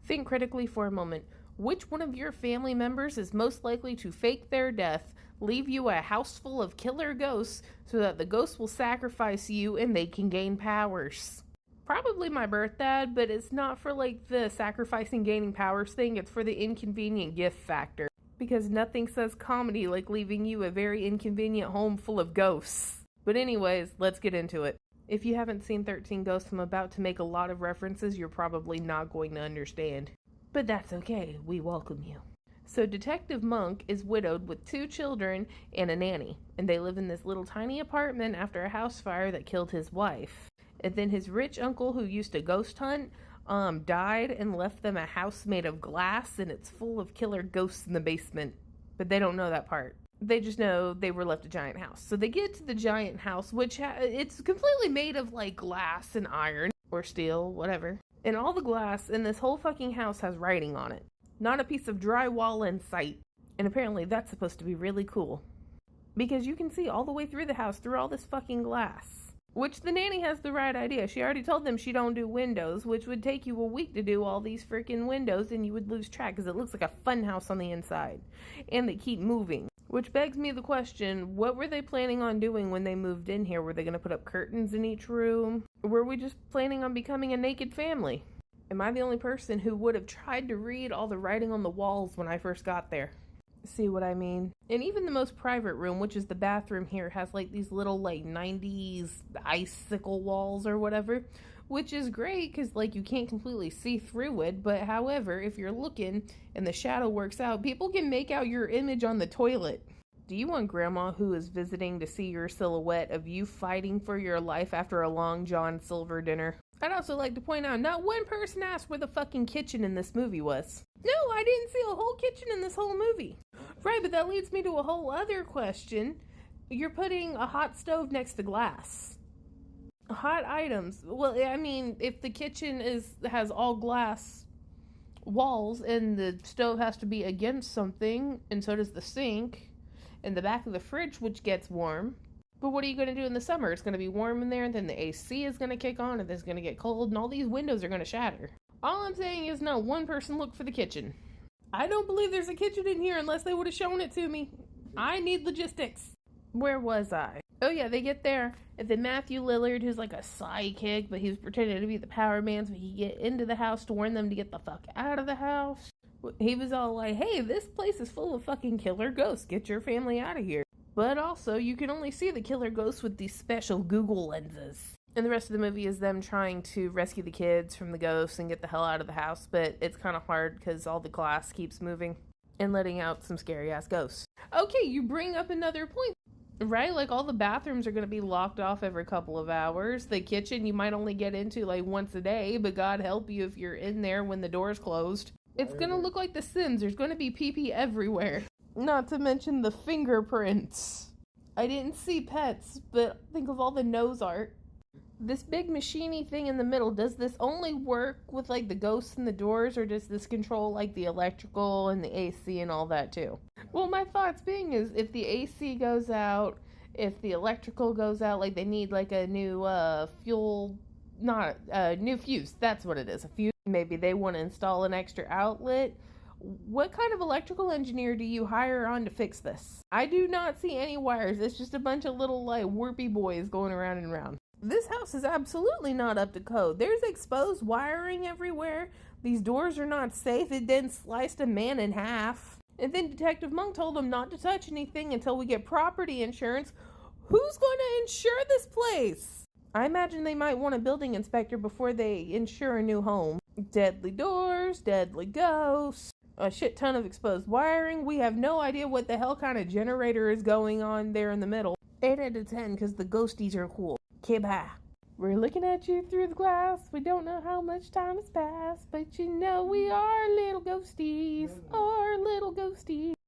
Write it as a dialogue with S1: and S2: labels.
S1: Think critically for a moment. Which one of your family members is most likely to fake their death, leave you a house full of killer ghosts so that the ghosts will sacrifice you and they can gain powers? Probably my birth dad, but it's not for like the sacrificing gaining powers thing, it's for the inconvenient gift factor. Because nothing says comedy like leaving you a very inconvenient home full of ghosts. But anyways, let's get into it. If you haven't seen 13 Ghosts, I'm about to make a lot of references you're probably not going to understand. But that's okay, we welcome you. So Detective Monk is widowed with 2 children and a nanny, and they live in this little tiny apartment after a house fire that killed his wife. And then his rich uncle who used to ghost hunt died and left them a house made of glass, and it's full of killer ghosts in the basement. But they don't know that part. They just know they were left a giant house. So they get to the giant house, which it's completely made of like glass and iron or steel, whatever. And all the glass in this whole fucking house has writing on it. Not a piece of drywall in sight. And apparently that's supposed to be really cool. Because you can see all the way through the house through all this fucking glass. Which the nanny has the right idea. She already told them she don't do windows, which would take you a week to do all these freaking windows and you would lose track because it looks like a fun house on the inside. And they keep moving. Which begs me the question, what were they planning on doing when they moved in here? Were they going to put up curtains in each room? Or were we just planning on becoming a naked family? Am I the only person who would have tried to read all the writing on the walls when I first got there? See what I mean? And even the most private room, which is the bathroom here, has like these little like 90s icicle walls or whatever, which is great because like you can't completely see through it. But however, if you're looking and the shadow works out, people can make out your image on the toilet. Do you want grandma who is visiting to see your silhouette of you fighting for your life after a long John Silver dinner? I'd also like to point out, not one person asked where the fucking kitchen in this movie was. No, I didn't see a whole kitchen in this whole movie. Right, but that leads me to a whole other question. You're putting a hot stove next to glass. Hot items. Well, I mean, if the kitchen has all glass walls and the stove has to be against something, and so does the sink, and the back of the fridge, which gets warm. But what are you going to do in the summer? It's going to be warm in there, and then the AC is going to kick on, and it's going to get cold, and all these windows are going to shatter. All I'm saying is not one person looked for the kitchen. I don't believe there's a kitchen in here unless they would have shown it to me. I need logistics. Where was I? Oh yeah, they get there, and then Matthew Lillard, who's like a sidekick, but he was pretending to be the power man so he could get into the house to warn them to get the fuck out of the house. He was all like, hey, this place is full of fucking killer ghosts. Get your family out of here. But also, you can only see the killer ghosts with these special Google lenses. And the rest of the movie is them trying to rescue the kids from the ghosts and get the hell out of the house. But it's kind of hard because all the glass keeps moving and letting out some scary-ass ghosts. Okay, you bring up another point. Right? Like, all the bathrooms are going to be locked off every couple of hours. The kitchen you might only get into, like, once a day. But God help you if you're in there when the door's closed. It's going to look like The Sims. There's going to be pee-pee everywhere. Not to mention the fingerprints. I didn't see pets, but think of all the nose art. This big machiny thing in the middle, does this only work with like the ghosts and the doors, or does this control like the electrical and the AC and all that too? Well, my thoughts being is if the AC goes out, if the electrical goes out, like they need like a new new fuse. That's what it is, a fuse. Maybe they want to install an extra outlet. What kind of electrical engineer do you hire on to fix this? I do not see any wires. It's just a bunch of little like warpy boys going around and around. This house is absolutely not up to code. There's exposed wiring everywhere. These doors are not safe. It then sliced a man in half. And then Detective Monk told him not to touch anything until we get property insurance. Who's going to insure this place? I imagine they might want a building inspector before they insure a new home. Deadly doors, deadly ghosts, a shit ton of exposed wiring. We have no idea what the hell kind of generator is going on there in the middle. 8 out of 10 because the ghosties are cool. Okay, bye. We're looking at you through the glass. We don't know how much time has passed, but you know we are little ghosties. Our little ghosties.